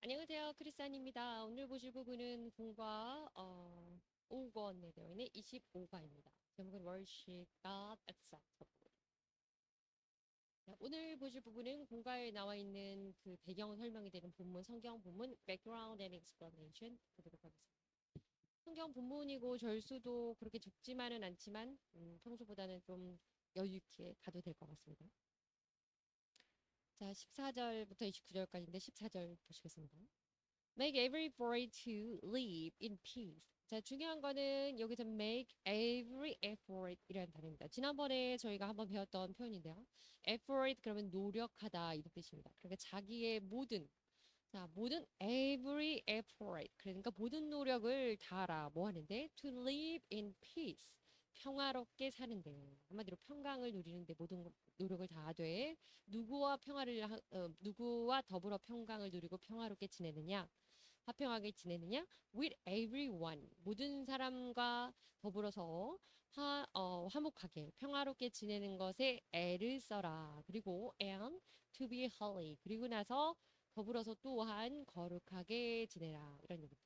안녕하세요. 크리스안입니다. 오늘 보실 부분은 본과 5권에 되어 있는 25과입니다. 제목은 Worship God Acceptable. 오늘 보실 부분은 본과에 나와 있는 그 배경 설명이 되는 본문, 성경 본문 Background and Explanation 보도록 하겠습니다. 성경 본문이고 절수도 그렇게 적지만은 않지만 평소보다는 좀 여유 있게 가도 될 것 같습니다. 자, 14절부터 29절까지인데 14절 보시겠습니다. Make every effort to live in peace. 자, 중요한 거는 여기서 make every effort 이라는 단어입니다. 지난번에 저희가 한번 배웠던 표현인데요. effort 그러면 노력하다 이런 뜻입니다. 그러니까 자기의 모든 자, 모든 every effort 그러니까 모든 노력을 다하라. 뭐 하는데? To live in peace. 평화롭게 사는데 한마디로 평강을 누리는데 모든 노력을 다하되 누구와 더불어 평강을 누리고 평화롭게 지내느냐? 화평하게 지내느냐? With everyone. 모든 사람과 더불어서 화목하게, 평화롭게 지내는 것에 애를 써라. 그리고 and to be holy. 그리고 나서 더불어서 또한 거룩하게 지내라. 이런 얘기죠.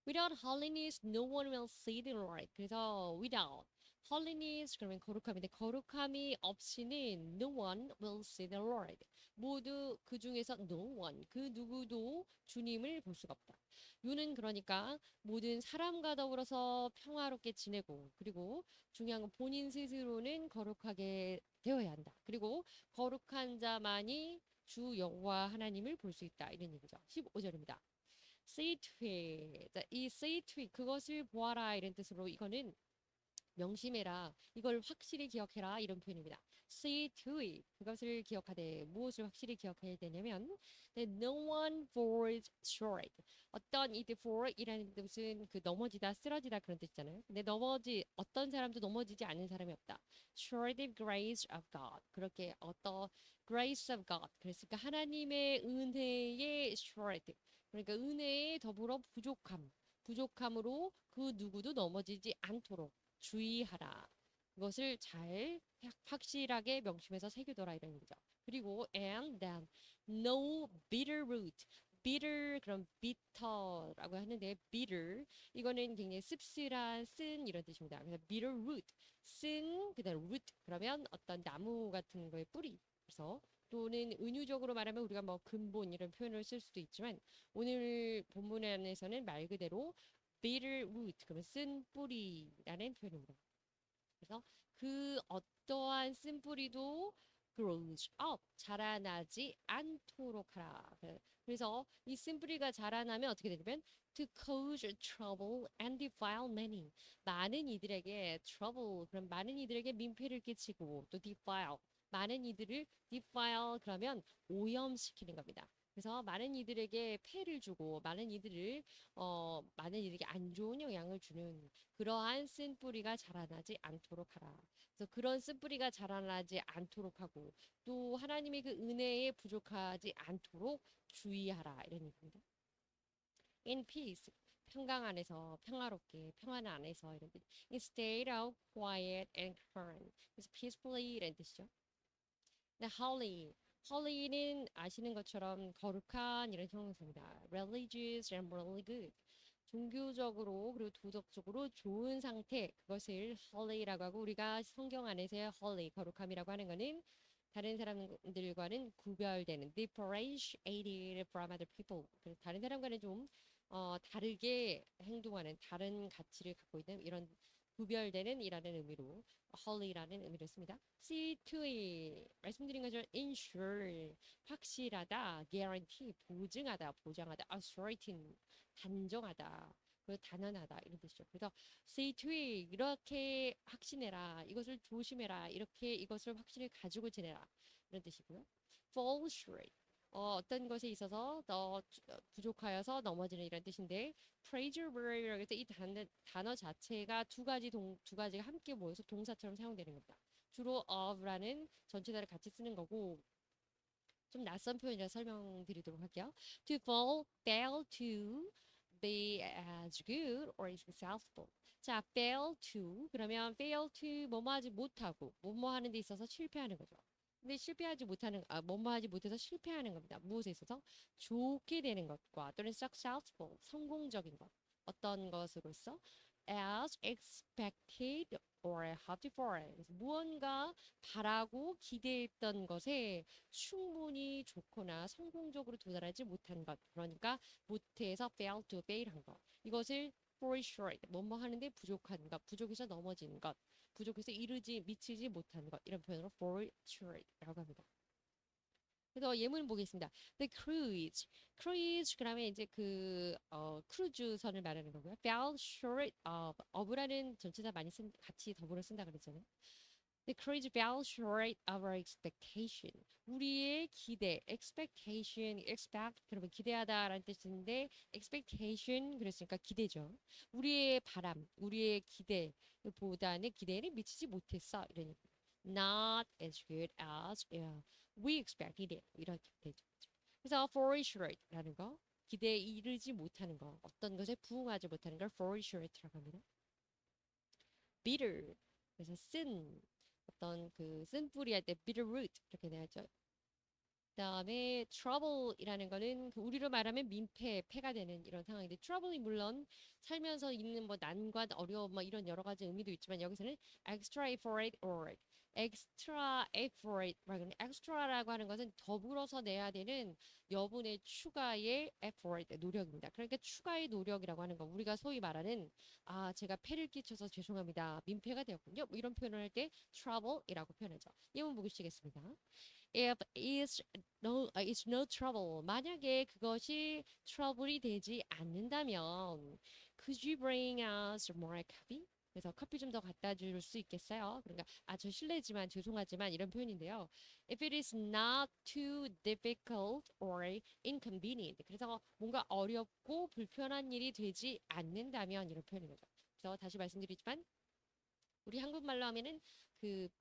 Without holiness, no one will see the Lord. 그래서 without holiness 그러면 거룩함인데 거룩함이 없이는 no one will see the Lord. 모두 그 중에서 no one 그 누구도 주님을 볼 수가 없다. 유는 그러니까 모든 사람과 더불어서 평화롭게 지내고 그리고 중요한 건 본인 스스로는 거룩하게 되어야 한다. 그리고 거룩한 자만이 주 여호와 하나님을 볼 수 있다. 이런 얘기죠. 15절입니다. See to it. 자, 이 see to it, 그것을 보아라 이런 뜻으로 이거는 명심해라. 이걸 확실히 기억해라. 이런 표현입니다. See to it. 그것을 기억하되 무엇을 확실히 기억해야 되냐면 that no one falls short. 어떤 이 fall 이라는 뜻은 그 넘어지다, 쓰러지다 그런 뜻이잖아요. 근데 어떤 사람도 넘어지지 않는 사람이 없다. Short of grace of God. 그렇게 어떤 grace of God. 그랬으니까 하나님의 은혜의 short. 그러니까 은혜에 더불어 부족함으로 그 누구도 넘어지지 않도록 주의하라. 그것을 잘 확실하게 명심해서 새겨둬라 이런 얘기죠. 그리고 and then no bitter root. bitter 그럼 bitter라고 하는데 bitter 이거는 굉장히 씁쓸한 쓴 이런 뜻입니다. 그래서 bitter root 쓴 그다음 root 그러면 어떤 나무 같은 거의 뿌리. 그래서 또는 은유적으로 말하면 우리가 뭐 근본 이런 표현을 쓸 수도 있지만 오늘 본문 안에서는 말 그대로 bitter root 그러면 쓴 뿌리라는 표현입니다. 그래서 그 어떠한 쓴 뿌리도 grows up 자라나지 않도록 하라. 그래서 이 쓴 뿌리가 자라나면 어떻게 되냐면 to cause trouble and defile many 많은 이들에게 trouble 그럼 많은 이들에게 민폐를 끼치고 또 defile 많은 이들을 defile 그러면 오염시키는 겁니다. 그래서 많은 이들에게 폐를 주고 많은 이들에게 안 좋은 영향을 주는 그러한 쓴 뿌리가 자라나지 않도록 하라. 그래서 그런 쓴 뿌리가 자라나지 않도록 하고 또 하나님의 그 은혜에 부족하지 않도록 주의하라 이런 얘기입니다. In peace 평강 안에서 평화롭게 평안 안에서 이런 뜻. In state of quiet and calm. 그래서 peacefully 이런 뜻이죠. 네, holy는 아시는 것처럼 거룩한 이런 형용사입니다. religious and morally good. 종교적으로 그리고 도덕적으로 좋은 상태 그것을 holy라고 하고 우리가 성경 안에서의 holy 거룩함이라고 하는 것은 다른 사람들과는 구별되는 differentiated from other people. 그래서 다른 사람과는 좀 다르게 행동하는 다른 가치를 갖고 있는 이런 구별되는 이라는 의미로 holy라는 의미를 씁니다. see to it 말씀드린 것처럼 ensure 확실하다, guarantee 보증하다, 보장하다, ascertain 단정하다, 그리고 단언하다 이런 뜻이죠. 그래서 see to it 이렇게 확신해라, 이것을 조심해라, 이렇게 이것을 확실히 가지고 지내라 이런 뜻이고요. fall short 어떤 것에 있어서 부족하여서 넘어지는 이런 뜻인데 praiseworthy라고 해서 이 단어 자체가 두 가지가 함께 모여서 동사처럼 사용되는 겁니다. 주로 of라는 전치사를 같이 쓰는 거고 좀 낯선 표현이라 설명드리도록 할게요. To fail to be as good or successful. 자, fail to 그러면 fail to 뭐뭐 하지 못하고 뭐뭐 하는 데 있어서 실패하는 거죠. 근데 실패하지 못하는, 뭐뭐 하지 못해서 실패하는 겁니다. 무엇에 있어서? 좋게 되는 것과 또는 successful, 성공적인 것. 어떤 것으로서? as expected or hoped for. 그래서 무언가 바라고 기대했던 것에 충분히 좋거나 성공적으로 도달하지 못한 것. 그러니까 못해서 fail to fail 한 것. 이것을 fall short, 뭐뭐 하는데 부족한 것, 부족해서 넘어진 것, 부족해서 미치지 못한 것. 이런 표현으로 fall short라고 합니다. 그래서 예문 보겠습니다. The cruise, 그러면 이제 크루즈선을 말하는 거고요. fell short of라는 전체사 많이 같이 더불어 쓴다 그랬잖아요. The cruise fell short of our expectation. 우리의 기대, expect, 그러면 기대하다라는 뜻인데, expectation, 그랬으니까 기대죠. 우리의 바람, 우리의 기대보다는 기대는 미치지 못했어. 이런 얘기. Not as good as we expected it. 이렇게 되죠. 그래서 fall short라는 거, 기대에 이르지 못하는 거, 어떤 것에 부응하지 못하는 걸 fall short라고 합니다. bitter, 그래서 어떤 쓴뿌리 할 때 bitter root 이렇게 내야죠. 그다음에 trouble이라는 거는 우리로 말하면 민폐, 폐가 되는 이런 상황인데 trouble이 물론 살면서 있는 뭐 난관, 어려움 뭐 이런 여러 가지 의미도 있지만 여기서는 extra effort or extra effort, extra라고 하는 것은 더불어서 내야 되는 여분의 추가의 effort, 노력입니다. 그러니까 추가의 노력이라고 하는 거 우리가 소위 말하는 제가 폐를 끼쳐서 죄송합니다. 민폐가 되었군요. 뭐 이런 표현을 할 때 trouble이라고 표현하죠. 예문 보시겠습니다. If it's no trouble. 만약에 그것이 trouble이 되지 않는다면, could you bring us more coffee? 그래서 커피 좀 더 갖다 줄 수 있겠어요? 그러니까 저 실례지만 죄송하지만 이런 표현인데요. If it is not too difficult or inconvenient. 그래서 뭔가 어렵고 불편한 일이 되지 않는다면 이런 표현입니다. 그래서 다시 말씀드리지만 우리 한국말로 하면은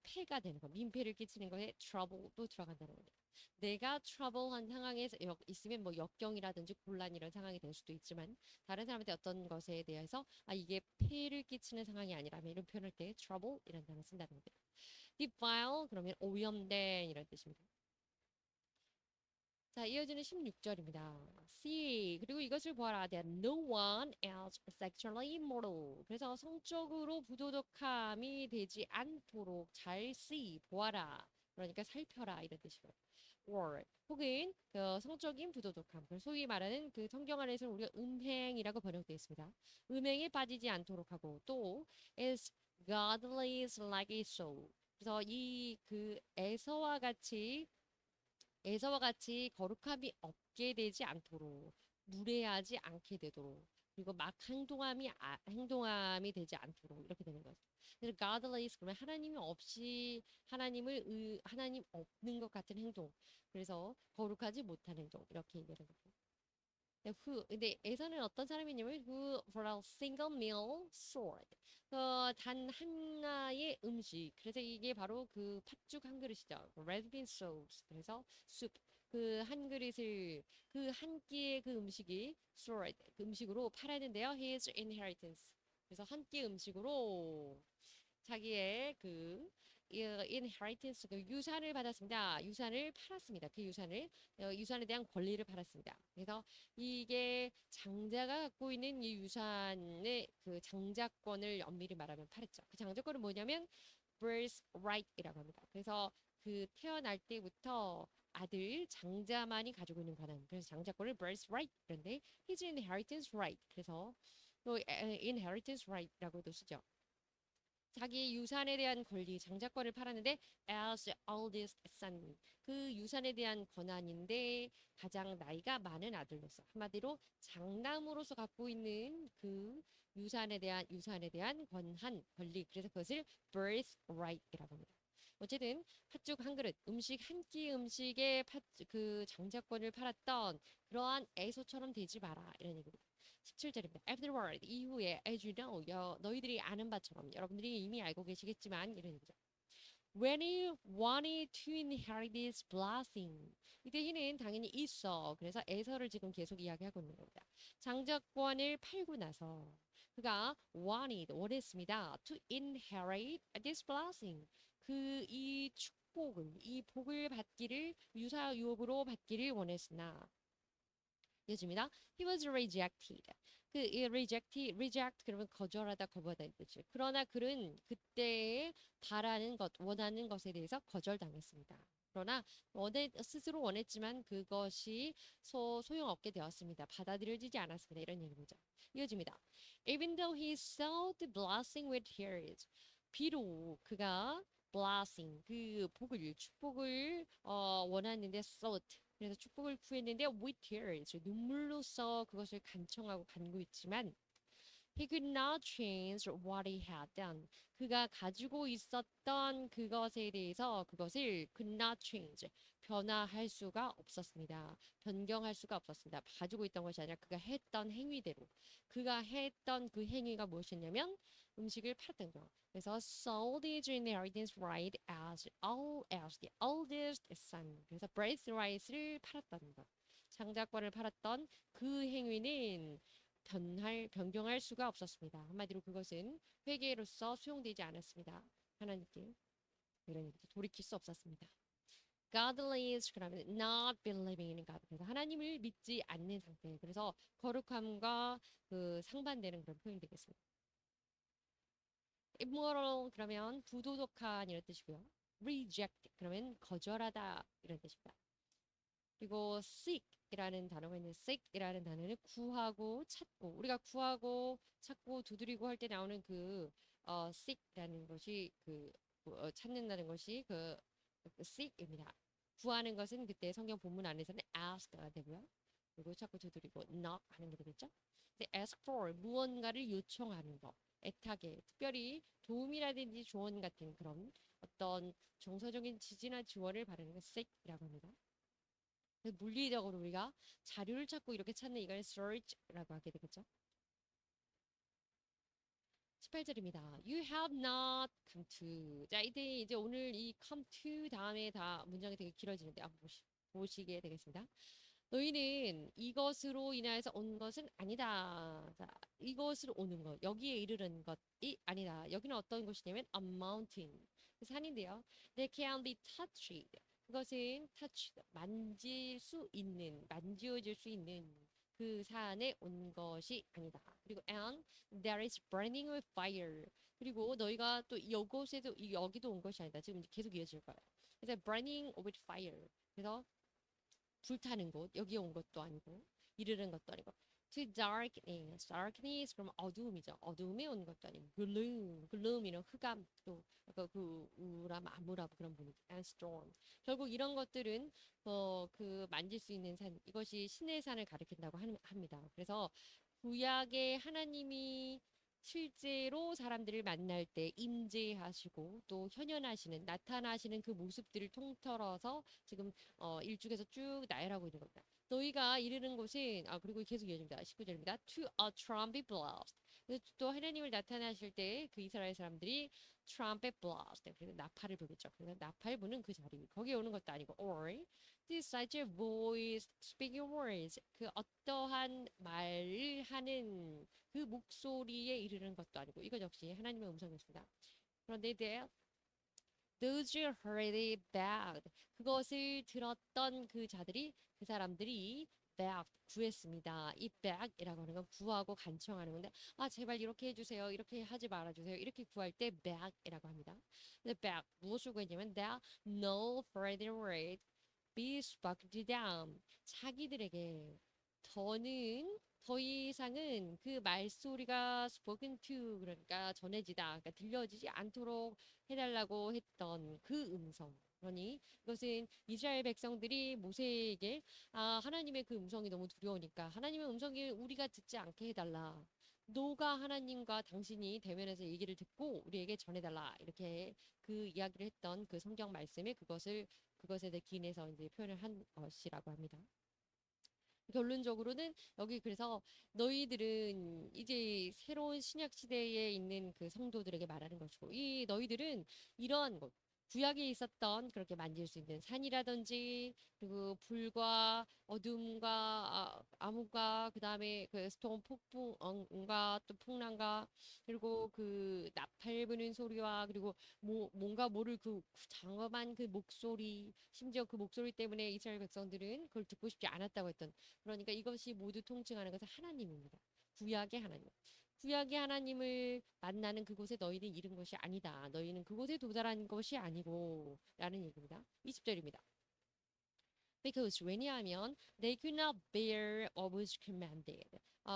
폐가 되는 거, 민폐를 끼치는 거에 trouble도 들어간다는 겁니다. 내가 trouble한 상황에 있으면 뭐 역경이라든지 곤란 이런 상황이 될 수도 있지만 다른 사람한테 어떤 것에 대해서 이게 폐를 끼치는 상황이 아니라면 이런 표현을 때 trouble 이런 단어 쓴다는 겁니다. defile 그러면 오염된 이런 뜻입니다. 자, 이어지는 16절입니다. See, 그리고 이것을 보아라. That no one else sexually immoral. 그래서 성적으로 부도덕함이 되지 않도록 잘 see, 보아라. 그러니까 살펴라 이런 뜻이고요. Or 혹은 성적인 부도덕함. 소위 말하는 성경 안에서는 우리가 음행이라고 번역되어 있습니다. 음행에 빠지지 않도록 하고 또 as godly like Esau. 그래서 에서와 같이 거룩함이 없게 되지 않도록 무례하지 않게 되도록 그리고 막 행동함이 되지 않도록 이렇게 되는 거죠. 그래서 godless 그러면 하나님 없는 것 같은 행동. 그래서 거룩하지 못한 행동 이렇게 얘기하는 거죠. 근데 에서는 어떤 사람이냐면 who for a single meal sword. 단 하나의 음식. 그래서 이게 바로 팥죽 한 그릇이죠. red bean sauce. 그래서 soup. 한 그릇을 한 끼의 음식이 sword. 음식으로 팔았는데요. his inheritance. 그래서 한 끼 음식으로 자기의 inheritance 유산을 받았습니다. 유산을 팔았습니다. 유산에 대한 권리를 팔았습니다. 그래서 이게 장자가 갖고 있는 이 유산의 장자권을 엄밀히 말하면 팔았죠. 그 장자권은 뭐냐면 birthright이라고 합니다. 그래서 태어날 때부터 아들 장자만이 가지고 있는 권한. 그래서 장자권을 birthright 그런데 his inheritance right. 그래서 또 inheritance right라고도 쓰죠. 자기 유산에 대한 권리, 장자권을 팔았는데 as oldest son, 유산에 대한 권한인데 가장 나이가 많은 아들로서 한마디로 장남으로서 갖고 있는 유산에 대한 권리, 그래서 그것을 birthright이라고 합니다. 어쨌든 팥죽 한 그릇, 한 끼 음식에 장자권을 팔았던 그러한 에서처럼 되지 마라 이런 얘기입니다. 17절입니다. Afterward, 이후에, as you know, 너희들이 아는 바처럼, 여러분들이 이미 알고 계시겠지만, 이런 얘기죠. When he wanted to inherit this blessing. 이때 희는 당연히 있어. 그래서 에서를 지금 계속 이야기하고 있는 겁니다. 장자권을 팔고 나서 그가 원했습니다. To inherit this blessing. 이 축복을 이 복을 받기를 유사 유업으로 받기를 원했으나 이어집니다. He was rejected. 이 reject 그러면 거절하다, 거부하다 이 뜻이에요. 그러나 그는 그때에 바라는 것, 원하는 것에 대해서 거절당했습니다. 그러나 스스로 원했지만 그것이 소용없게 되었습니다. 받아들여지지 않았습니다. 이런 얘기죠. 이어집니다. Even though he sought the blessing with tears. 비록 그가 blessing, 그 복을, 축복을 원하는데 sought, 그래서 축복을 구했는데 with tears, 눈물로써 그것을 간청하고 간구했지만 he could not change what he had done. 그가 가지고 있었던 그것에 대해서 그것을 could not change, 변화할 수가 없었습니다. 변경할 수가 없었습니다. 가지고 있던 것이 아니라 그가 했던 행위대로. 그가 했던 그 행위가 무엇이었냐면 음식을 팔았던 거. 그래서 sold his inheritance right as the oldest son. 그래서 birthright을 팔았던 것. 장자권을 팔았던 그 행위는 변경할 수가 없었습니다. 한마디로 그것은 회개로서 수용되지 않았습니다. 하나님께 이런 얘기죠. 돌이킬 수 없었습니다. Godless 그러면 not believing in God. 그래서 하나님을 믿지 않는 상태. 그래서 거룩함과 그 상반되는 그런 표현이 되겠습니다. immoral 그러면 부도덕한 이런 뜻이고요. reject 그러면 거절하다 이런 뜻입니다. 그리고 seek이라는 단어가 있는데 seek이라는 단어는 구하고 찾고 우리가 구하고 찾고 두드리고 할 때 나오는 그 seek이라는 것이 찾는다는 것이 seek입니다. 구하는 것은 그때 성경 본문 안에서는 ask가 되고요. 그리고 찾고 두드리고 knock 하는 게 되겠죠. 근데 ask for 무언가를 요청하는 거. 애타게 특별히 도움이라든지 조언 같은 그런 어떤 정서적인 지지나 지원을 바라는 걸 seek이라고 합니다. 물리적으로 우리가 자료를 찾고 이렇게 찾는 이걸 search라고 하게 되겠죠. 18절입니다. You have not come to. 자, 이제 오늘 이 come to 다음에 다 문장이 되게 길어지는데 한번 보시게 되겠습니다. 너희는 이것으로 인하여서 온 것은 아니다. 자, 이것으로 오는 것, 여기에 이르는 것이 아니다. 여기는 어떤 곳이냐면 a mountain, 산인데요. They can be touched. 그것은 touched, 만질 수 있는, 만지어질 수 있는 그 산에 온 것이 아니다. 그리고 and there is burning with fire. 그리고 너희가 또 이곳에도 여기도 온 것이 아니다. 지금 계속 이어질 거예요. 그래서 burning with fire. 그래서 불타는 곳, 여기 온 것도 아니고 이르는 것도 아니고 to darkness, darkness 그럼 어두움이죠. 어두움에 온 것도 아니고 gloom이는 흑암 또 그 우람 암울함 그런 분위기 and storm. 결국 이런 것들은 그 만질 수 있는 산 이것이 신의 산을 가리킨다고 합니다. 그래서 구약의 하나님이 실제로 사람들을 만날 때 임재하시고 또 현현하시는 나타나시는 그 모습들을 통틀어서 지금 1쪽에서 쭉 나열하고 있는 겁니다. 너희가 이르는 곳은 그리고 계속 이어집니다. 19절입니다. To a trumpet blast. 또 하나님을 나타나실 때 그 이스라엘 사람들이 trumpet blast. 그래서 나팔을 불겠죠. 그래서 나팔 부는 그 자리. 거기에 오는 것도 아니고 or this such a voice speaking words. 그 어떠한 말을 하는 그 목소리에 이르는 것도 아니고 이것 역시 하나님의 음성이었습니다. 그런데 those who heard it begged. 그것을 들었던 그 자들이 그 사람들이 begged 구했습니다. 이 beg이라고 하는 건 구하고 간청하는 건데 제발 이렇게 해주세요. 이렇게 하지 말아주세요. 이렇게 구할 때 beg이라고 합니다. 근데 beg 무엇을 구했냐면 that no further word be spoken to them. 자기들에게 더 이상은 그 말소리가 spoken to 그러니까 전해지다 그러니까 들려지지 않도록 해달라고 했던 그 음성. 그러니 이것은 이스라엘 백성들이 모세에게 하나님의 그 음성이 너무 두려우니까 하나님의 음성이 우리가 듣지 않게 해달라. 너가 하나님과 당신이 대면해서 얘기를 듣고 우리에게 전해달라. 이렇게 그 이야기를 했던 그 성경 말씀에 그것에 대해 기인해서 이제 표현을 한 것이라고 합니다. 결론적으로는 여기 그래서 너희들은 이제 새로운 신약 시대에 있는 그 성도들에게 말하는 것이고 이 너희들은 이러한 것 구약에 있었던 그렇게 만질 수 있는 산이라든지 그리고 불과 어둠과 암흑과 그다음에 그 스톰 폭풍과 또 풍랑과 그리고 그 나팔 부는 소리와 그리고 뭔가 모를 그 장엄한 그 목소리 심지어 그 목소리 때문에 이스라엘 백성들은 그걸 듣고 싶지 않았다고 했던 그러니까 이것이 모두 통칭하는 것은 하나님입니다. 구약의 하나님. 구약의 하나님을 만나는 그곳에 너희는 이른 것이 아니다. 너희는 그곳에 도달한 것이 아니고 라는 얘기입니다. 20절입니다. Because 왜냐하면 they could not bear what was commanded.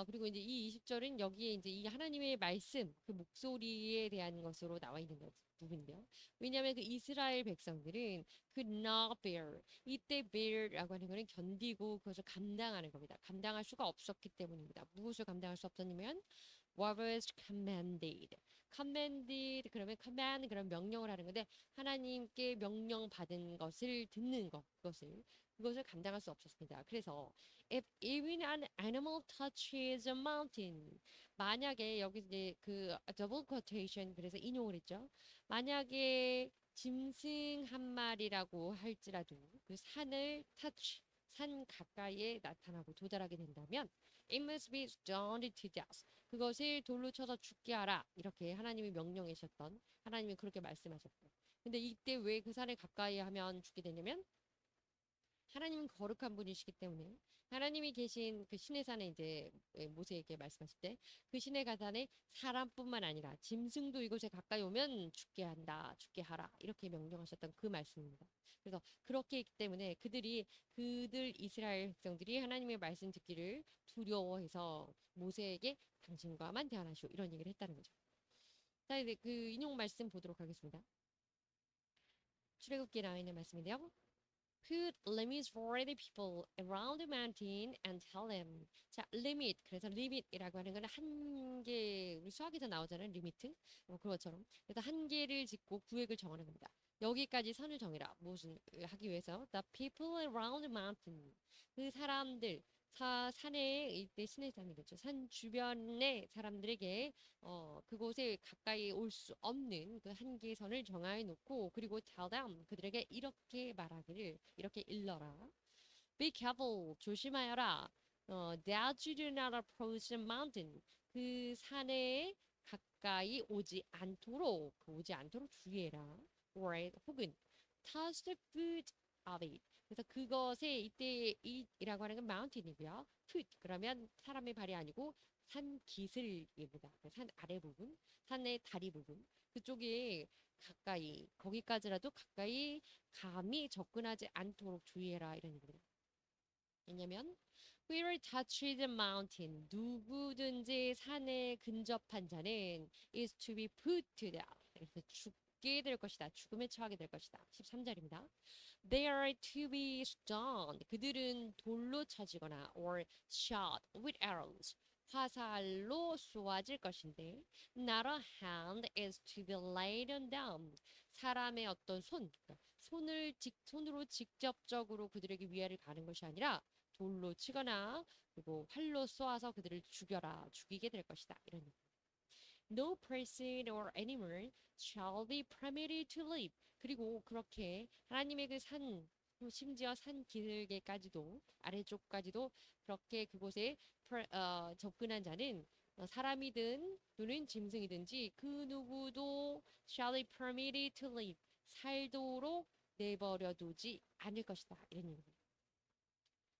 그리고 이제 이 20절은 여기에 이제 이 하나님의 말씀, 그 목소리에 대한 것으로 나와 있는 부분인데요. 왜냐하면 그 이스라엘 백성들은 could not bear. 이때 bear라고 하는 거는 견디고 그것을 감당하는 겁니다. 감당할 수가 없었기 때문입니다. 무엇을 감당할 수 없었냐면 what was commanded. commanded 그러면 command 그런 명령을 하는 건데 하나님께 명령 받은 것을 듣는 것 그것을 감당할 수 없었습니다. 그래서 if even an animal touches a mountain 만약에 여기 이제 그 double quotation 그래서 인용을 했죠. 만약에 짐승 한 마리라고 할지라도 그 산을 touch 산 가까이에 나타나고 도달하게 된다면 it must be stoned to death. 그것을 돌로 쳐서 죽게 하라. 이렇게 하나님이 명령하셨던 하나님이 그렇게 말씀하셨고. 근데 이때 왜 그 산에 가까이 하면 죽게 되냐면 하나님은 거룩한 분이시기 때문에 하나님이 계신 그 신의 산에 이제 모세에게 말씀하실 때 그 신의 가산에 사람뿐만 아니라 짐승도 이곳에 가까이 오면 죽게 한다, 죽게 하라 이렇게 명령하셨던 그 말씀입니다. 그래서 그렇게 했기 때문에 그들 이스라엘 백성들이 하나님의 말씀 듣기를 두려워해서 모세에게 당신과만 대하시오 이런 얘기를 했다는 거죠. 자 이제 그 인용 말씀 보도록 하겠습니다. 출애굽기에 나와 있는 말씀인데요. Put limits for the people around the mountain and tell them. 자, limit. 그래서 limit이라고 하는 거는 한계. 우리 수학에서 나오잖아요. 리미트. 그것처럼. 그래서 한계를 짓고 구획을 정하는 겁니다. 여기까지 선을 정해라. 무슨 하기 위해서? The people around the mountain. 그 사람들. 산에 이때 신의 산이겠죠. 산 주변의 사람들에게 그곳에 가까이 올 수 없는 그 한계선을 정해 놓고 그리고 tell them 그들에게 이렇게 말하기를 이렇게 일러라. Be careful 조심하여라. that you do not approach the mountain 그 산에 가까이 오지 않도록 주의해라. or 혹은 touch the foot of it 그래서 그것에 이때 이라고 하는 건 mountain이고요. foot 그러면 사람의 발이 아니고 산 기슬입니다. 산 아래 부분, 산의 다리 부분 그쪽에 가까이 거기까지라도 가까이 감히 접근하지 않도록 주의해라 이런 얘기입니다. 왜냐면 whoever touches the mountain 누구든지 산에 근접한 자는 is to be put to death. 그래서 죽게 될 것이다. 죽음에 처하게 될 것이다. 13절입니다. They are to be stoned. 그들은 돌로 쳐지거나 or shot with arrows. 화살로 쏘아질 것인데 not a hand is to be laid on them. 사람의 어떤 손으로 직접적으로 그들에게 위해를 가는 것이 아니라 돌로 치거나 그리고 활로 쏘아서 그들을 죽이게 될 것이다. 이런 얘기. No person or animal shall be permitted to live. 그리고 그렇게 하나님의 그 심지어 산 길게까지도 아래쪽까지도 그렇게 그곳에 접근한 자는 사람이든 또는 짐승이든지 그 누구도 shall be permitted to live. 살도록 내버려 두지 않을 것이다. 이런 얘기입니다.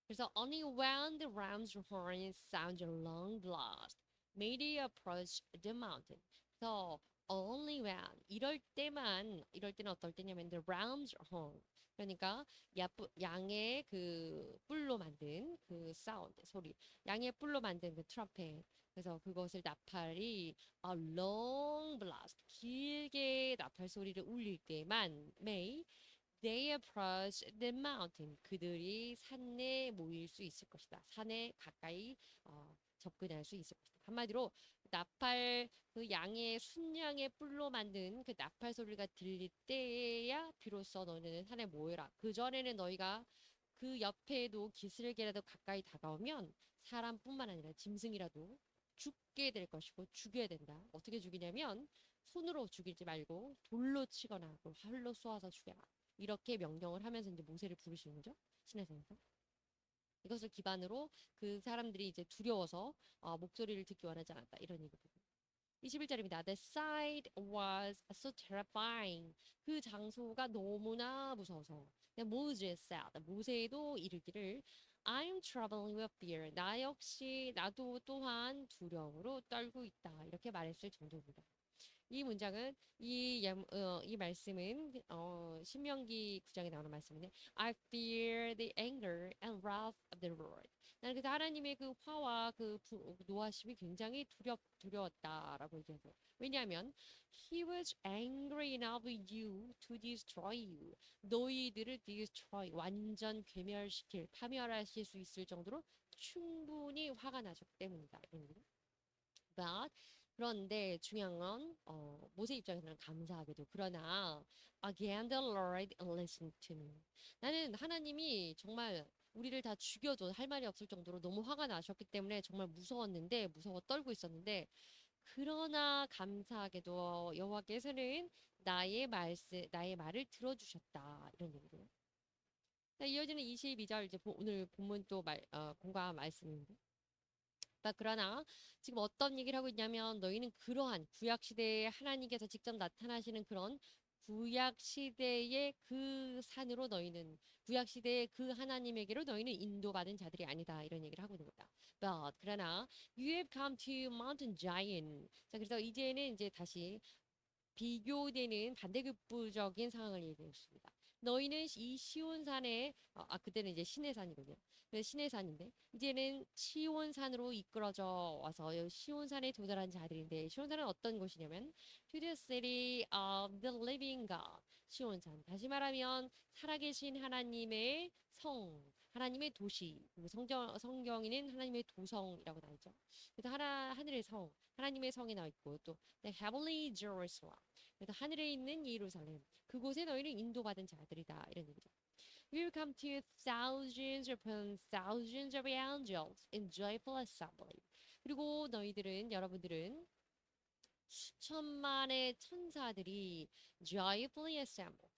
그래서 only when the ram's horn sounds a long blast may they approach the mountain. 그래서 only when 이럴 때는 어떨 때냐면 the ram's horn 그러니까 양의 그 뿔로 만든 그 사운드 소리 양의 뿔로 만든 그 트럼펫 그래서 그것을 나팔이 a long blast 길게 나팔 소리를 울릴 때만 may They approach the mountain. 그들이 산에 모일 수 있을 것이다. 산에 가까이 접근할 수 있을 것이다. 한마디로 나팔 그 순양의 뿔로 만든 그 나팔 소리가 들릴 때야 비로소 너희는 산에 모여라. 그 전에는 너희가 그 옆에도 기슭이라도 가까이 다가오면 사람뿐만 아니라 짐승이라도 죽게 될 것이고 죽여야 된다. 어떻게 죽이냐면 손으로 죽이지 말고 돌로 치거나 그 활로 쏘아서 죽여라. 이렇게 명령을 하면서 이제 모세를 부르시는 거죠. 시내산에서. 이것을 기반으로 그 사람들이 이제 두려워서 목소리를 듣기 원하지 않았다. 이런 얘기입니다. 21절입니다. The sight was so terrifying. 그 장소가 너무나 무서워서. Moses said. 모세도 이르기를 I'm trembling with fear. 나 역시 나도 또한 두려움으로 떨고 있다. 이렇게 말했을 정도입니다. 이 문장은 이 말씀은 신명기 9장에 나오는 말씀인데 I fear the anger and wrath of the Lord. 나는 그래서 하나님의 그 화와 그 노하심이 굉장히 두려웠다라고 얘기해서 왜냐하면 He was angry enough with you to destroy you. 너희들을 destroy 완전 괴멸시킬 파멸하실 수 있을 정도로 충분히 화가 나셨기 때문이다. But 그런데 중요한 건 모세 입장에서는 감사하게도 그러나 again the Lord listened to me. 나는 하나님이 정말 우리를 다 죽여도 할 말이 없을 정도로 너무 화가 나셨기 때문에 정말 무서웠는데 무서워 떨고 있었는데 그러나 감사하게도 여호와께서는 나의 말을 들어주셨다 이런 얘기예요. 이어지는 22절 이제 오늘 본문 또 공과 말씀인데 그러나 지금 어떤 얘기를 하고 있냐면 너희는 그러한 구약 시대에 하나님께서 직접 나타나시는 그런 구약 시대의 그 산으로 너희는 구약 시대의 그 하나님에게로 너희는 인도받은 자들이 아니다 이런 얘기를 하고 있는 겁니다. But 그러나 you have come to Mountain Zion. 자 그래서 이제는 이제 다시 비교되는 반대급부적인 상황을 얘기했습니다. 너희는 이 시온산에 그때는 이제 시내산이군요. 시내산인데 이제는 시온산으로 이끌어져 와서 시온산에 도달한 자들인데 시온산은 어떤 곳이냐면 to the city of the living God. 시온산. 다시 말하면 살아계신 하나님의 성, 하나님의 도시. 성경에는 하나님의 도성이라고 나와 있죠. 그래서 하늘의 성, 하나님의 성이 나와 있고 또 the heavenly Jerusalem. 그래서 하늘에 있는 예루살렘 그곳에 너희는 인도받은 자들이다 이런 얘기죠. We will come to thousands upon thousands of angels in joyful assembly. 그리고 여러분들은 수천만의 천사들이 joyfully assemble.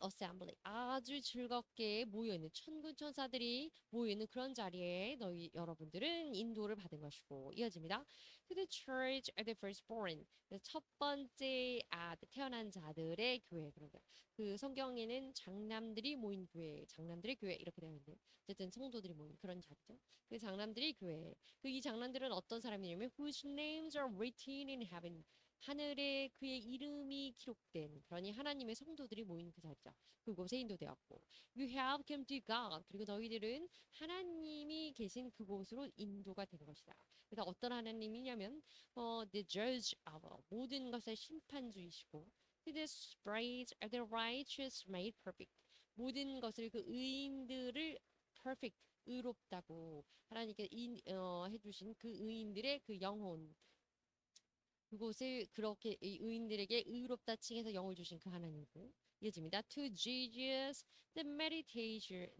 assembly 아주 즐겁게 모여있는 천군 천사들이 모여있는 그런 자리에 여러분들은 인도를 받은 것이고 이어집니다. To the church of the firstborn 첫 번째 태어난 자들의 교회 그러니까 그 성경에는 장남들이 모인 교회 장남들의 교회 이렇게 되어 있는데 어쨌든 성도들이 모인 그런 자리죠. 그 장남들이 교회 이 장남들은 어떤 사람이냐면 whose names are written in heaven 하늘에 그의 이름이 기록된 그러니 하나님의 성도들이 모인 그 자리죠. 그곳에 인도되었고 You have come to God 그리고 너희들은 하나님이 계신 그곳으로 인도가 된 것이다. 그래서 어떤 하나님이냐면 the judge of all 모든 것의 심판주이시고 the praise of the righteous made perfect 모든 것을 그 의인들을 perfect 의롭다고 하나님께 해주신 그 의인들의 그 영혼 그곳을 그렇게 의인들에게 의롭다 칭해서 영을 주신 그 하나님을 이어집니다. To Jesus, the mediator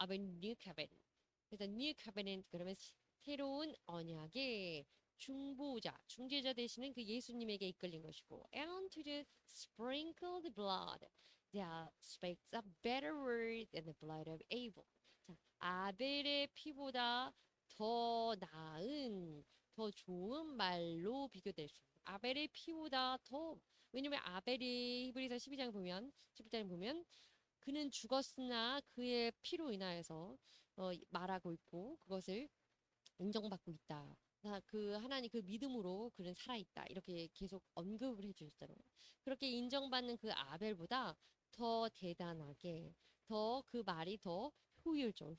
of a new covenant. 그래서 new covenant 그러면 새로운 언약의 중재자 되시는 그 예수님에게 이끌린 것이고, and to the sprinkled blood that speaks a better word than the blood of Abel. 자, 아벨의 피보다 더 나은 더 좋은 말로 비교될 수 있습니다. 아벨의 피보다 더 왜냐면 아벨이 히브리서 12장 보면 11장 보면 그는 죽었으나 그의 피로 인하여서 말하고 있고 그것을 인정받고 있다. 그 하나님 그 믿음으로 그는 살아있다. 이렇게 계속 언급을 해주셨잖아요. 그렇게 인정받는 그 아벨보다 더 대단하게 더 그 말이 더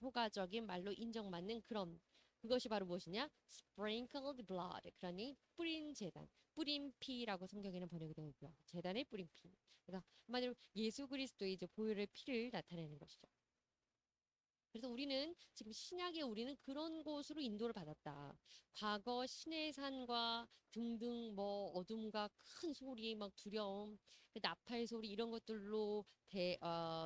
효과적인 말로 인정받는 그런 그것이 바로 무엇이냐? sprinkled blood. 그러니 뿌린 재단, 뿌린 피라고 성경에는 번역이 되어 있고요. 재단에 뿌린 피. 그래서 한마디로 예수 그리스도의 이제 보혈의 피를 나타내는 것이죠. 그래서 우리는 지금 신약에 우리는 그런 곳으로 인도를 받았다. 과거 신의 산과 등등 뭐 어둠과 큰 소리 막 두려움, 그 나팔 소리 이런 것들로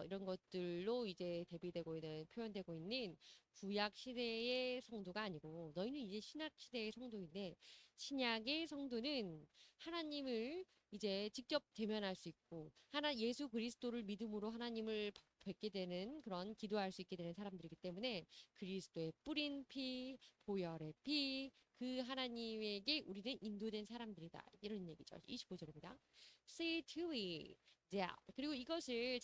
이런 것들로 이제 대비되고 있는 표현되고 있는 구약 시대의 성도가 아니고 너희는 이제 신약 시대의 성도인데 신약의 성도는 하나님을 이제 직접 대면할 수 있고 예수 그리스도를 믿음으로 하나님을 뵙게 되는 그런 기도할 수 있게 되는 사람들이기 때문에 그리스도의 뿌린 피, 보혈의 피, 그 하나님에게 우리는 인도된 사람들이다. 이런 얘기죠. 25절입니다. See to it that. 그리고 이것에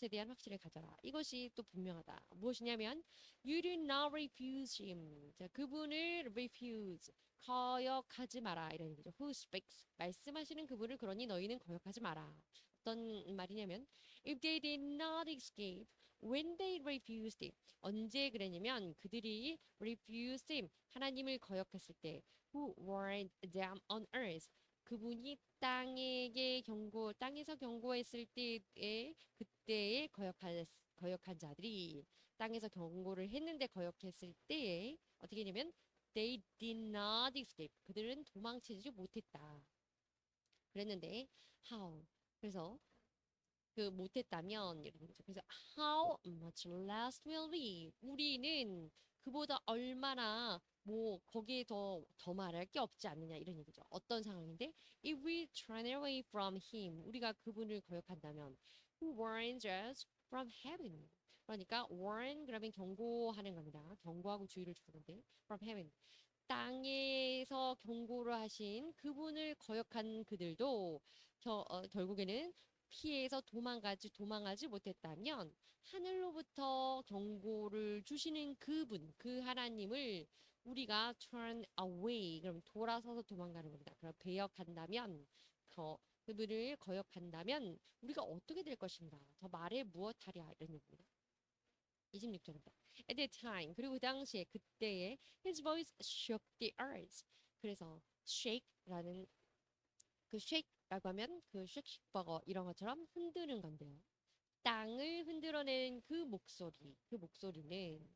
대한 확신을 가져라. 이것이 또 분명하다. 무엇이냐면 you do not refuse him. 자, 그분을 refuse. 거역하지 마라. 이런 얘기죠. Who speaks. 말씀하시는 그분을 그러니 너희는 거역하지 마라. 어떤 말이냐면 if they did not escape when they refused him. 언제 그랬냐면 그들이 refused him. 하나님을 거역했을 때 who warned them on earth. 그분이 땅에서 경고했을 때에 그때에 거역한 자들이 땅에서 경고를 했는데 거역했을 때에 어떻게 되냐면 they did not escape. 그들은 도망치지 못했다. 그랬는데 how? 그래서 그 못했다면 이런 거죠. 그래서 how much less will we? 우리는 그보다 얼마나 뭐 거기에 더 말할 게 없지 않느냐 이런 얘기죠. 어떤 상황인데 if we turn away from him 우리가 그분을 거역한다면 who warns us from heaven 그러니까 warn 그러면 경고하는 겁니다. 경고하고 주의를 주는데 from heaven 땅에서 경고를 하신 그분을 거역한 그들도 결국에는 피해서 도망하지 못했다면 하늘로부터 경고를 주시는 그분, 그 하나님을 우리가 turn away, 그럼 돌아서서 도망가는 겁니다. 그럼 그분을 거역한다면 우리가 어떻게 될 것인가? 저 말에 무엇하랴? 이런 얘기입니다. 26절입니다. At that time, 그리고 그 당시에 그때에 his voice shook the earth. 그래서 shake라는 그 shake라고 하면 그 쉑쉑버거 이런 것처럼 흔드는 건데요. 땅을 흔들어낸 그 목소리는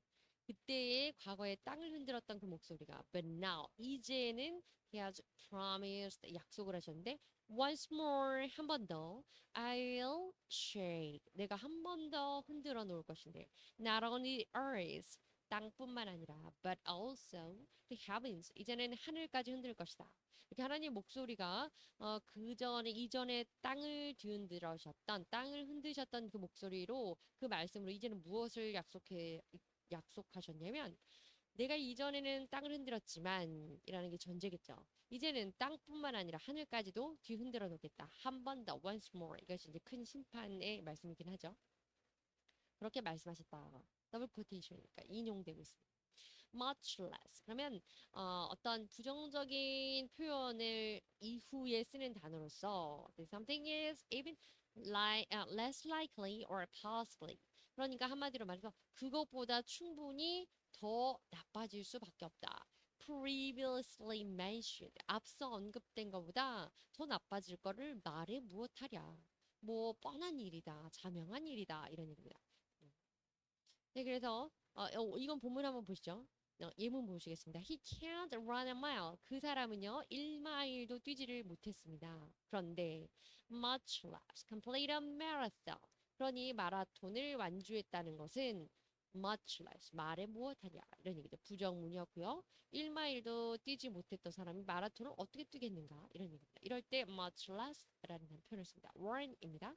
그때의 과거에 땅을 흔들었던 그 목소리가 but now 이제는 he has promised 약속을 하셨는데 once more 한 번 더 I will shake 내가 한 번 더 흔들어 놓을 것인데 not only earth 땅뿐만 아니라 but also the heavens 이제는 하늘까지 흔들 것이다. 이렇게 하나님 목소리가 이전에 땅을 흔드셨던 그 목소리로 그 말씀으로 이제는 무엇을 약속하셨냐면 내가 이전에는 땅을 흔들었지만 이라는 게 전제겠죠. 이제는 땅뿐만 아니라 하늘까지도 뒤흔들어 놓겠다. 한 번 더, once more. 이것이 이제 큰 심판의 말씀이긴 하죠. 그렇게 말씀하셨다. 더블 코테이션이니까 인용되고 있습니다. much less. 그러면 어떤 부정적인 표현을 이후에 쓰는 단어로서 something is even less likely or possibly. 그러니까 한마디로 말해서 그것보다 충분히 더 나빠질 수밖에 없다. previously mentioned. 앞서 언급된 것보다 더 나빠질 거를 말해 무엇하랴. 뭐 뻔한 일이다. 자명한 일이다. 이런 얘기입니다. 네, 그래서 이건 본문 한번 보시죠. 예문 보시겠습니다. He can't run a mile. 그 사람은요, 1마일도 뛰지를 못했습니다. 그런데 much less complete a marathon. 그러니 마라톤을 완주했다는 것은 much less 말에 무엇하냐 이런 얘기죠. 부정문이었고요. 1마일도 뛰지 못했던 사람이 마라톤을 어떻게 뛰겠는가 이런 얘기입니다. 이럴 때 much less라는 표현을 씁니다. warn입니다.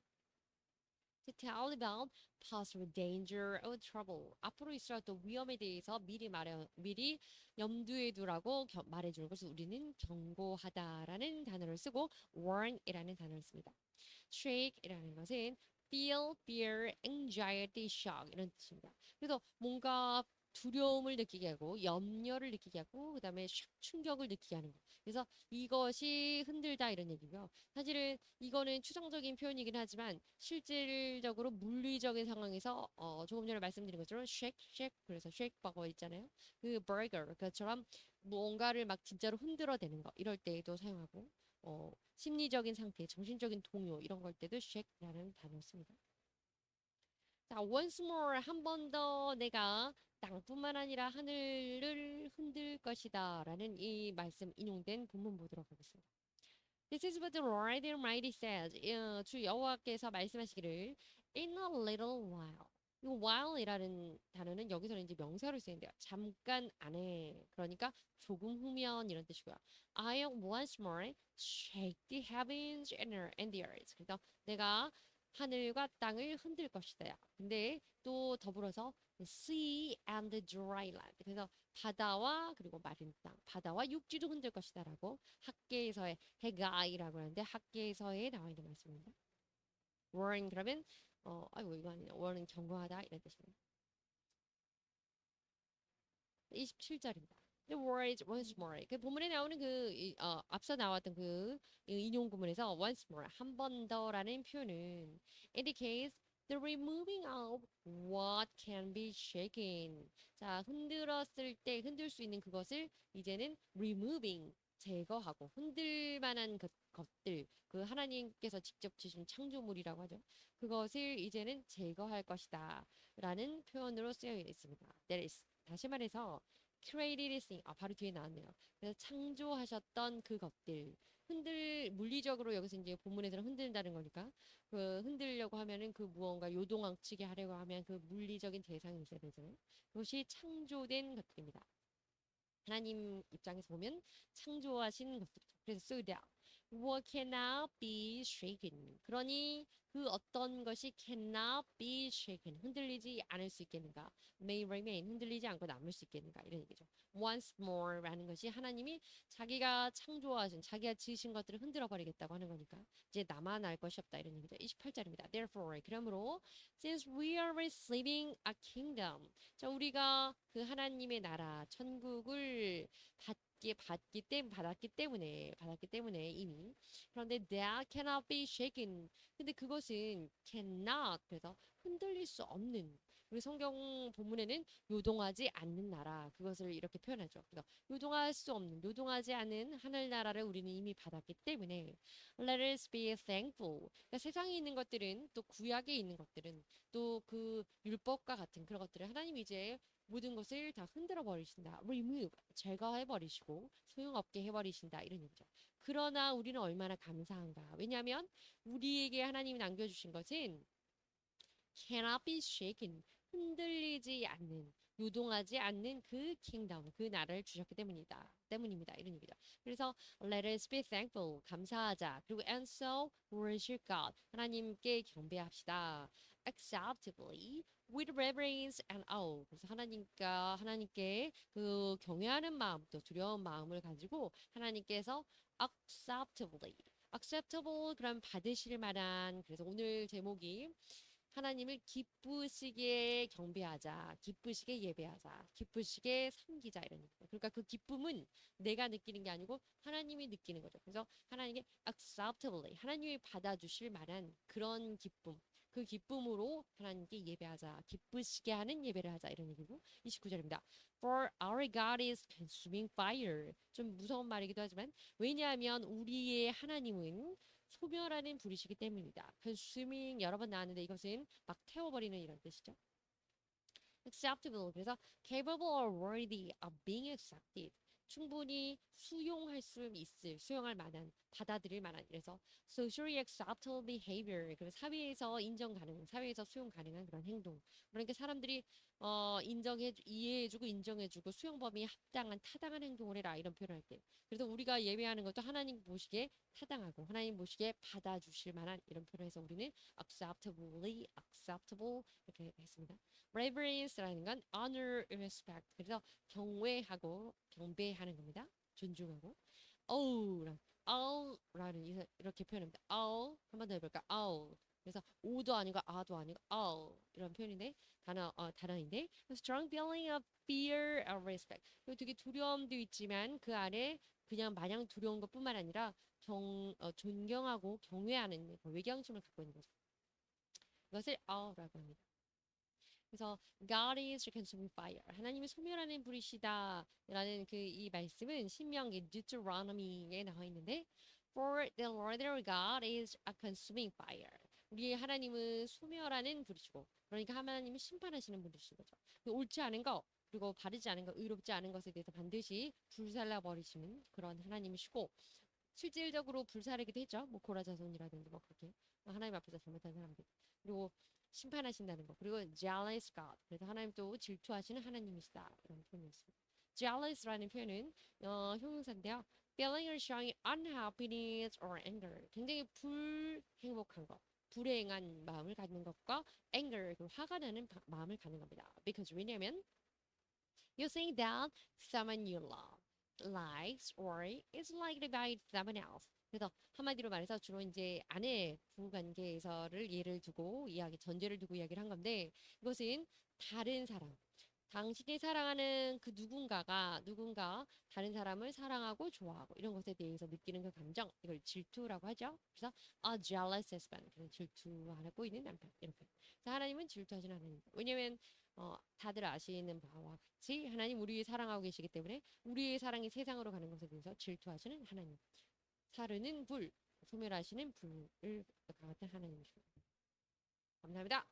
To tell about possible danger or trouble. 앞으로 있을 어떤 위험에 대해서 미리 염두에 두라고 말해주는 것을 우리는 경고하다라는 단어를 쓰고 warn이라는 단어를 씁니다. shake이라는 것은 feel, fear, anxiety, shock 이런 뜻입니다. 그래서 뭔가 두려움을 느끼게 하고 염려를 느끼게 하고 그다음에 충격을 느끼게 하는 거. 그래서 이것이 흔들다 이런 얘기고요. 사실은 이거는 추상적인 표현이긴 하지만 실질적으로 물리적인 상황에서 조금 전에 말씀드린 것처럼 shake 그래서 shake 버거 있잖아요. 그 burger 그처럼 뭔가를 막 진짜로 흔들어대는 거 이럴 때에도 사용하고 심리적인 상태, 정신적인 동요 이런 걸 때도 shake라는 단어 씁니다. 자, once more 한 번 더 내가 땅뿐만 아니라 하늘을 흔들 것이다 라는 이 말씀 인용된 본문 보도록 하겠습니다. This is what the Lord Almighty says. 주 여호와께서 말씀하시기를 in a little while. 이 while이라는 단어는 여기서는 이제 명사로 쓰이는데요. 잠깐 안에 그러니까 조금 후면 이런 뜻이고요. I'll once more shake the heavens and the earth. 그래서 내가 하늘과 땅을 흔들 것이다. 근데 또 더불어서 sea and dry land. 그래서 바다와 그리고 마른 땅, 바다와 육지도 흔들 것이다라고 학계에서의 해가이라고 하는데 학계에서에 나와 있는 말씀입니다. warn 그러면 아이고 이거 아니네. warn은 경고하다 이런 뜻입니다. 27절입니다. The words once more. 그 본문에 나오는 앞서 나왔던 그 인용 구문에서 once more 한 번 더라는 표현은 indicates the removing of what can be shaken. 자, 흔들었을 때 흔들 수 있는 그것을 이제는 removing 제거하고 흔들 만한 것들 그 하나님께서 직접 지신 창조물이라고 하죠. 그것을 이제는 제거할 것이다 라는 표현으로 쓰여 있습니다. That is 다시 말해서 created thing 바로 뒤에 나왔네요. 그래서 창조하셨던 그것들 물리적으로 여기서 이제 본문에서는 흔든다는 거니까 그 흔들려고 하면은 그 무언가 요동치게 하려고 하면 그 물리적인 대상이 있어야 되잖아요. 그것이 창조된 것들입니다. 하나님 입장에서 보면 창조하신 것들이죠. 그래서 so that what cannot be shaken. 그러니 그 어떤 것이 cannot be shaken. 흔들리지 않을 수 있겠는가? may remain. 흔들리지 않고 남을 수 있겠는가? 이런 얘기죠. once more 라는 것이 하나님이 자기가 창조하신, 자기가 지으신 것들을 흔들어 버리겠다고 하는 거니까 이제 남아날 것이 없다 이런 얘기죠. 28절입니다. Therefore, 그러므로 since we are receiving a kingdom. 자, 우리가 그 하나님의 나라, 천국을 받았기 때문에 이미 그런데 that cannot be shaken. 근데 그것은 cannot 그래서 흔들릴 수 없는 우리 성경 본문에는 요동하지 않는 나라 그것을 이렇게 표현하죠. 그래서 요동할 수 없는 요동하지 않은 하늘나라를 우리는 이미 받았기 때문에 let us be thankful. 그러니까 세상에 있는 것들은 또 구약에 있는 것들은 또 그 율법과 같은 그런 것들을 하나님이 이제 모든 것을 다 흔들어 버리신다. remove, 제거해 버리시고 소용없게 해버리신다. 이런 얘기죠. 그러나 우리는 얼마나 감사한가. 왜냐하면 우리에게 하나님이 남겨주신 것은 cannot be shaken, 흔들리지 않는, 요동하지 않는 그 킹덤, 그 나라를 주셨기 때문입니다. 이런 얘기죠. 그래서 let us be thankful, 감사하자. 그리고 and so worship God, 하나님께 경배합시다. acceptably, with reverence and awe. 그래서 하나님께 그 경외하는 마음, 또 두려운 마음을 가지고 하나님께서 acceptable, 그럼 받으실 만한. 그래서 오늘 제목이 하나님을 기쁘시게 경배하자, 기쁘시게 예배하자, 기쁘시게 섬기자 이런 얘기예요. 그러니까 그 기쁨은 내가 느끼는 게 아니고 하나님이 느끼는 거죠. 그래서 하나님께 acceptably, 하나님이 받아주실 만한 그런 기쁨, 그 기쁨으로 하나님께 예배하자, 기쁘시게 하는 예배를 하자 이런 얘기고 29절입니다. For our God is consuming fire. 좀 무서운 말이기도 하지만 왜냐하면 우리의 하나님은 소멸하는 불이시기 때문입니다. consuming 여러 번 나왔는데 이것은 막 태워버리는 이런 뜻이죠. acceptable 그래서 capable or worthy of being accepted 충분히 수용할 만한 받아들일 만한 그래서 socially acceptable behavior 그래서 사회에서 수용 가능한 그런 행동 그러니까 사람들이 이해해주고 인정해주고 수용 범위에 합당한 타당한 행동을 해라 이런 표현을 할 때 그래서 우리가 예배하는 것도 하나님 보시기에 타당하고 하나님 보시기에 받아주실 만한 이런 표현을 해서 우리는 acceptable 이렇게 했습니다. reverence라는 건 honor, respect. 그래서 경배하는 겁니다. 존중하고. aw라는 이렇게 표현합니다. awe 한 번 더 해볼까? awe. 그래서 오도 아니고 아도 아니고 awe 이런 표현인데 단어인데 strong feeling of fear and respect. 그리고 되게 두려움도 있지만 그 안에 그냥 마냥 두려운 것뿐만 아니라 존경하고 경외하는 외경심을 갖고 있는 거죠. 이것을 awe라고 합니다. 그래서 God is consuming fire. 하나님이 소멸하는 불이시다라는 그 이 말씀은 신명기 Deuteronomy에 나와 있는데 For the Lord our God is a consuming fire. 우리 하나님은 소멸하는 분이시고, 그러니까 하나님은 심판하시는 분이신 거죠. 옳지 않은 거, 그리고 바르지 않은 거, 의롭지 않은 것에 대해서 반드시 불살라 버리시는 그런 하나님이시고, 실질적으로 불사르기도 했죠. 뭐 고라자손이라든지 뭐 그렇게 하나님 앞에서 잘못한 사람들. 그리고 심판하신다는 거. 그리고 jealous God. 그래서 하나님 또 질투하시는 하나님이시다. 이런 표현이었습니다. jealous라는 표현은 형용사인데요. feeling or showing unhappiness or anger. 굉장히 불행복한 것. 불행한 마음을 갖는 것과 anger, 그 화가 나는 마음을 갖는 겁니다. because 왜냐면 you think that someone you love likes or is liked by someone else. 그래서 한마디로 말해서 주로 이제 아내 부관계에서를 예를 두고 이야기, 전제를 두고 이야기를 한 건데 이것은 다른 사람, 당신이 사랑하는 그 누군가 다른 사람을 사랑하고 좋아하고 이런 것에 대해서 느끼는 그 감정, 이걸 질투라고 하죠. 그래서 a jealous husband, 그런 질투하고 있는 남편 이렇게. 그래서 하나님은 질투하시는 하나님. 왜냐면 다들 아시는 바와 같이 하나님 우리를 사랑하고 계시기 때문에 우리의 사랑이 세상으로 가는 것에 대해서 질투하시는 하나님. 사르는 불, 소멸하시는 불을 같은 하나님이십니다. 감사합니다.